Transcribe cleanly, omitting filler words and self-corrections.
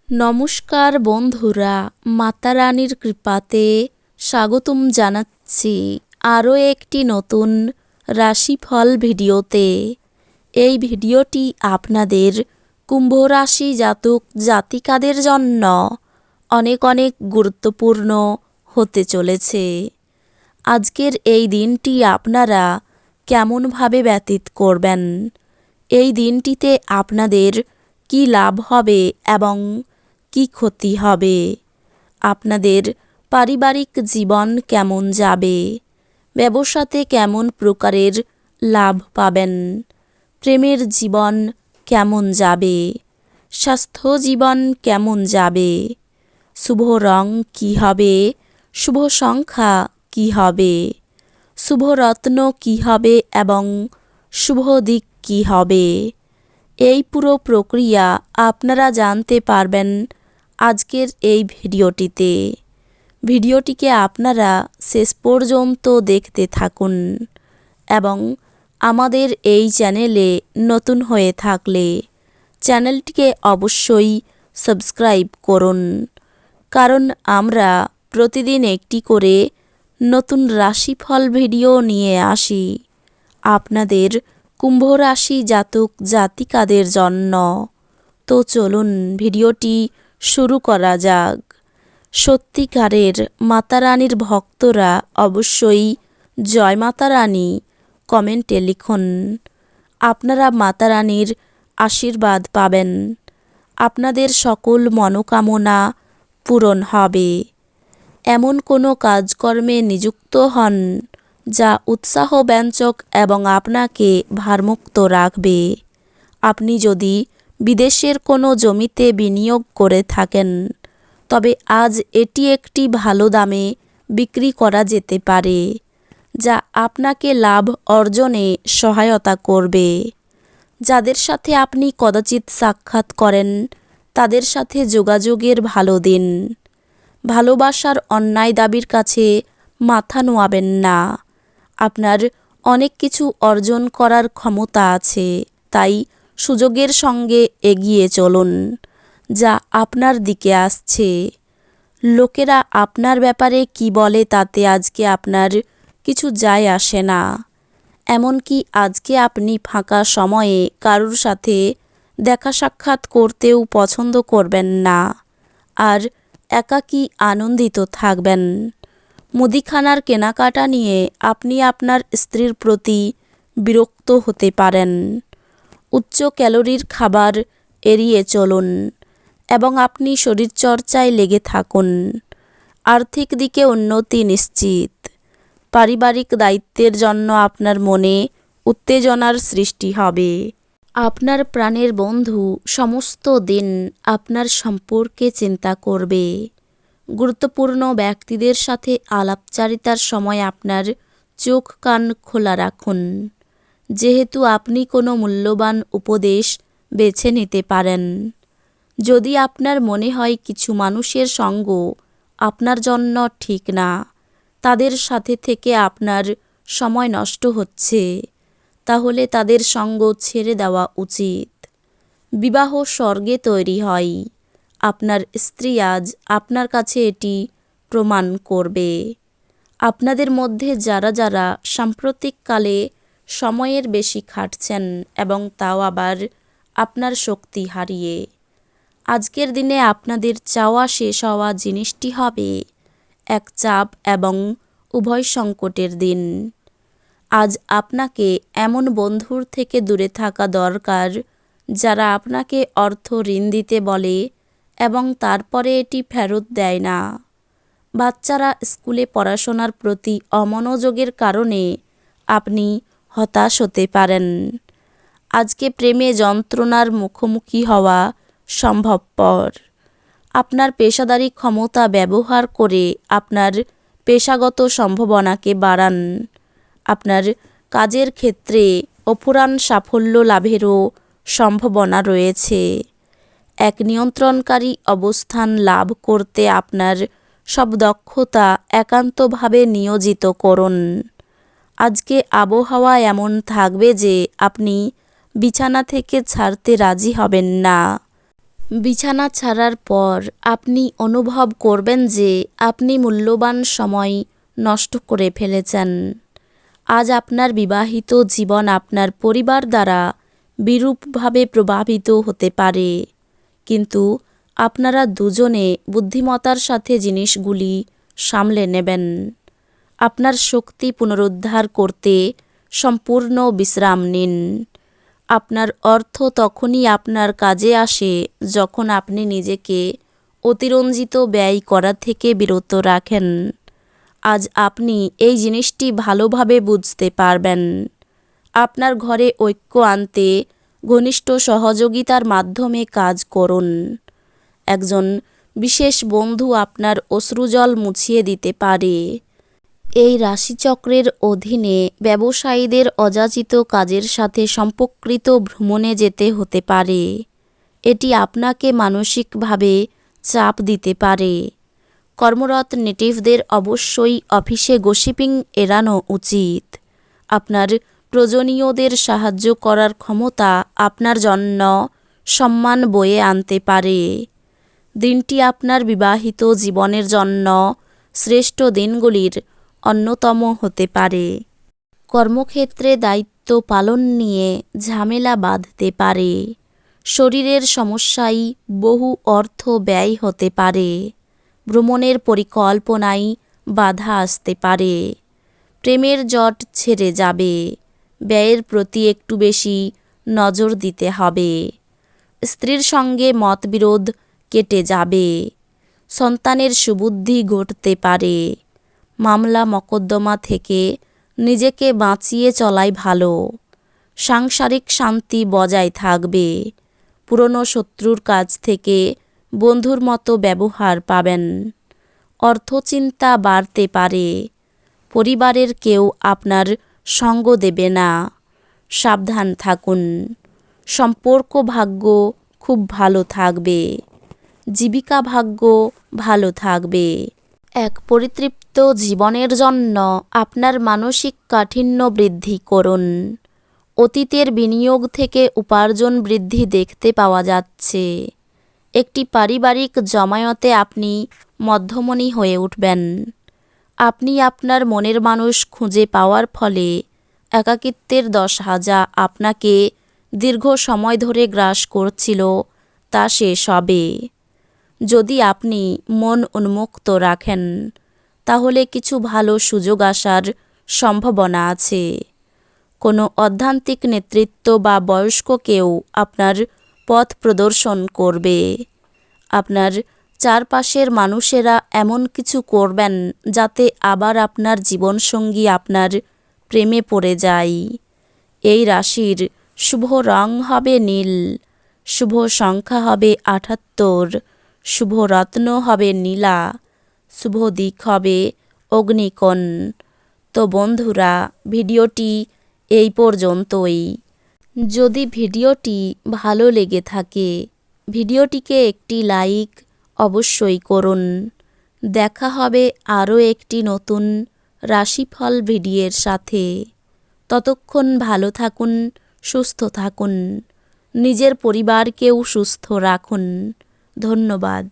নমস্কার বন্ধুরা, মাতা রানীর কৃপাতে স্বাগতম জানাচ্ছি আরও একটি নতুন রাশিফল ভিডিওতে। এই ভিডিওটি আপনাদের কুম্ভ রাশি জাতক জাতিকাদের জন্য অনেক অনেক গুরুত্বপূর্ণ হতে চলেছে। আজকের এই দিনটি আপনারা কেমনভাবে ব্যতীত করবেন, এই দিনটিতে আপনাদের কি লাভ হবে এবং কি ক্ষতি হবে, আপনাদের পারিবারিক জীবন কেমন যাবে, ব্যবসাতে কেমন প্রকারের লাভ পাবেন, প্রেমের জীবন কেমন যাবে, স্বাস্থ্য জীবন কেমন যাবে, শুভ রং কী হবে, শুভ সংখ্যা কী হবে, শুভ রত্ন কী হবে এবং শুভ দিক কী হবে, এই পুরো প্রক্রিয়া আপনারা জানতে পারবেন আজকের এই ভিডিওটিতে। ভিডিওটিকে আপনারা শেষ পর্যন্ত দেখতে থাকুন এবং আমাদের এই চ্যানেলে নতুন হয়ে থাকলে চ্যানেলটিকে অবশ্যই সাবস্ক্রাইব করুন, কারণ আমরা প্রতিদিন একটি করে নতুন রাশিফল ভিডিও নিয়ে আসি আপনাদের কুম্ভ রাশি জাতক জাতিকাদের জন্য। তো চলুন ভিডিওটি শুরু করা যাক। সত্যিকারের মাতা রানীর ভক্তরা অবশ্যই জয় মাতা রানী কমেন্টে লিখুন। আপনারা মাতা রানীর আশীর্বাদ পাবেন, আপনাদের সকল মনোকামনা পূরণ হবে। এমন কোনো কাজকর্মে নিযুক্ত হন যা উৎসাহব্যঞ্জক এবং আপনাকে ভারমুক্ত রাখবে। আপনি যদি বিদেশের কোনো জমিতে বিনিয়োগ করে থাকেন, তবে আজ এটি একটি ভালো দামে বিক্রি করা যেতে পারে, যা আপনাকে লাভ অর্জনে সহায়তা করবে। যাদের সাথে আপনি কদাচিৎ সাক্ষাৎ করেন, তাদের সাথে যোগাযোগের ভালো দিন। ভালোবাসার অন্যায় দাবির কাছে মাথা নোয়াবেন না। আপনার অনেক কিছু অর্জন করার ক্ষমতা আছে, তাই সুযোগের সঙ্গে এগিয়ে চলুন যা আপনার দিকে আসছে। লোকেরা আপনার ব্যাপারে কি বলে তাতে আজকে আপনার কিছু যায় আসে না। এমনকি আজকে আপনি ফাঁকা সময়ে কারুর সাথে দেখা সাক্ষাৎ করতেও পছন্দ করবেন না, আর একাকী আনন্দিত থাকবেন। মুদিখানার কেনাকাটা নিয়ে আপনি আপনার স্ত্রীর প্রতি বিরক্ত হতে পারেন। উচ্চ ক্যালোরির খাবার এড়িয়ে চলুন এবং আপনি শরীরচর্চায় লেগে থাকুন। আর্থিক দিকে উন্নতি নিশ্চিত। পারিবারিক দায়িত্বের জন্য আপনার মনে উত্তেজনার সৃষ্টি হবে। আপনার প্রাণের বন্ধু সমস্ত দিন আপনার সম্পর্কে চিন্তা করবে। গুরুত্বপূর্ণ ব্যক্তিদের সাথে আলাপচারিতার সময় আপনার চোখ কান খোলা রাখুন, যেহেতু আপনি কোনো মূল্যবান উপদেশ বেছে নিতে পারেন। যদি আপনার মনে হয় কিছু মানুষের সঙ্গ আপনার জন্য ঠিক না, তাদের সাথে থেকে আপনার সময় নষ্ট হচ্ছে, তাহলে তাদের সঙ্গ ছেড়ে দেওয়া উচিত। বিবাহ স্বর্গে তৈরি হয়। আপনার স্ত্রী আজ আপনার কাছে এটি প্রমাণ করবে। আপনাদের মধ্যে যারা যারা সাম্প্রতিককালে সময়ের বেশি খাটছেন এবং তাও আবার আপনার শক্তি হারিয়ে, আজকের দিনে আপনাদের চাওয়া শেষ হওয়া জিনিসটি হবে এক চাপ এবং উভয় সংকটের দিন। আজ আপনাকে এমন বন্ধুর থেকে দূরে থাকা দরকার যারা আপনাকে অর্থ ঋণ দিতে বলে এবং তারপরে এটি ফেরত দেয় না। বাচ্চারা স্কুলে পড়াশোনার প্রতি অমনোযোগের কারণে আপনি হতাশ হতে পারেন। আজকে প্রেমে যন্ত্রণার মুখোমুখি হওয়া সম্ভবপর। আপনার পেশাদারি ক্ষমতা ব্যবহার করে আপনার পেশাগত সম্ভাবনাকে বাড়ান। আপনার কাজের ক্ষেত্রে অফুরান সাফল্য লাভেরও সম্ভাবনা রয়েছে। এক নিয়ন্ত্রণকারী অবস্থান লাভ করতে আপনার সব দক্ষতা একান্তভাবে নিয়োজিত করুন। আজকে আবহাওয়া এমন থাকবে যে আপনি বিছানা থেকে ছাড়তে রাজি হবেন না। বিছানা ছাড়ার পর আপনি অনুভব করবেন যে আপনি মূল্যবান সময় নষ্ট করে ফেলেছেন। আজ আপনার বিবাহিত জীবন আপনার পরিবার দ্বারা বিরূপভাবে প্রভাবিত হতে পারে, কিন্তু আপনারা দুজনে বুদ্ধিমত্তার সাথে জিনিসগুলি সামলে নেবেন। আপনার শক্তি পুনরুদ্ধার করতে সম্পূর্ণ বিশ্রাম নিন। আপনার অর্থ তখনই আপনার কাজে আসে যখন আপনি নিজেকে অতিরঞ্জিত ব্যয় করা থেকে বিরত রাখেন। আজ আপনি এই জিনিসটি ভালোভাবে বুঝতে পারবেন। আপনার ঘরে ঐক্য আনতে ঘনিষ্ঠ সহযোগিতার মাধ্যমে কাজ করুন। একজন বিশেষ বন্ধু আপনার অশ্রুজল মুছিয়ে দিতে পারে। এই রাশিচক্রের অধীনে ব্যবসায়ীদের অযাচিত কাজের সাথে সম্পর্কিত ভ্রমণে যেতে হতে পারে। এটি আপনাকে মানসিকভাবে চাপ দিতে পারে। কর্মরত নেটিভদের অবশ্যই অফিসে গসিপিং এড়ানো উচিত। আপনার প্রয়োজনীয়দের সাহায্য করার ক্ষমতা আপনার জন্য সম্মান বয়ে আনতে পারে। দিনটি আপনার বিবাহিত জীবনের জন্য শ্রেষ্ঠ দিনগুলির অন্যতম হতে পারে। কর্মক্ষেত্রে দায়িত্ব পালন নিয়ে ঝামেলা বাঁধতে পারে। শরীরের সমস্যায় বহু অর্থ ব্যয় হতে পারে। ভ্রমণের পরিকল্পনায় বাধা আসতে পারে। প্রেমের জট ছেড়ে যাবে। ব্যয়ের প্রতি একটু বেশি নজর দিতে হবে। স্ত্রীর সঙ্গে মতবিরোধ কেটে যাবে। সন্তানের সুবুদ্ধি ঘটতে পারে। মামলা মকদ্দমা থেকে নিজেকে বাঁচিয়ে চলাই ভালো। সাংসারিক শান্তি বজায় থাকবে। পুরনো শত্রুর কাছ থেকে বন্ধুর মতো ব্যবহার পাবেন। অর্থচিন্তা বাড়তে পারে। পরিবারের কেউ আপনার সঙ্গ দেবে না। সাবধান থাকুন। সম্পর্ক ভাগ্য খুব ভালো থাকবে। জীবিকা ভাগ্য ভালো থাকবে। এক পরিতৃপ্ত জীবনের জন্য আপনার মানসিক কাঠিন্য বৃদ্ধি করুন। অতীতের বিনিয়োগ থেকে উপার্জন বৃদ্ধি দেখতে পাওয়া যাচ্ছে। একটি পারিবারিক জমায়েতে আপনি মধ্যমণি হয়ে উঠবেন। আপনি আপনার মনের মানুষ খুঁজে পাওয়ার ফলে একাকিত্বের দশা যা আপনাকে দীর্ঘ সময় ধরে গ্রাস করছিল তা শেষ হবে। যদি আপনি মন উন্মুক্ত রাখেন তাহলে কিছু ভালো সুযোগ আসার সম্ভাবনা আছে। কোনো অধ্যাত্মিক নেতৃত্ব বা বয়স্ক কেউ আপনার পথ প্রদর্শন করবে। আপনার চারপাশের মানুষেরা এমন কিছু করবেন যাতে আবার আপনার জীবনসঙ্গী আপনার প্রেমে পড়ে যায়। এই রাশির শুভ রং হবে নীল, শুভ সংখ্যা হবে ৭৮, শুভ রত্ন হবে নীলা, শুভ দিক হবে অগ্নিকোণ। তো বন্ধুরা, ভিডিওটি এই পর্যন্তই। যদি ভিডিওটি ভালো লেগে থাকে ভিডিওটিকে একটি লাইক অবশ্যই করুন। দেখা হবে আরও একটি নতুন রাশিফল ভিডিওর সাথে। ততক্ষণ ভালো থাকুন, সুস্থ থাকুন, নিজের পরিবারকেও সুস্থ রাখুন। ধন্যবাদ।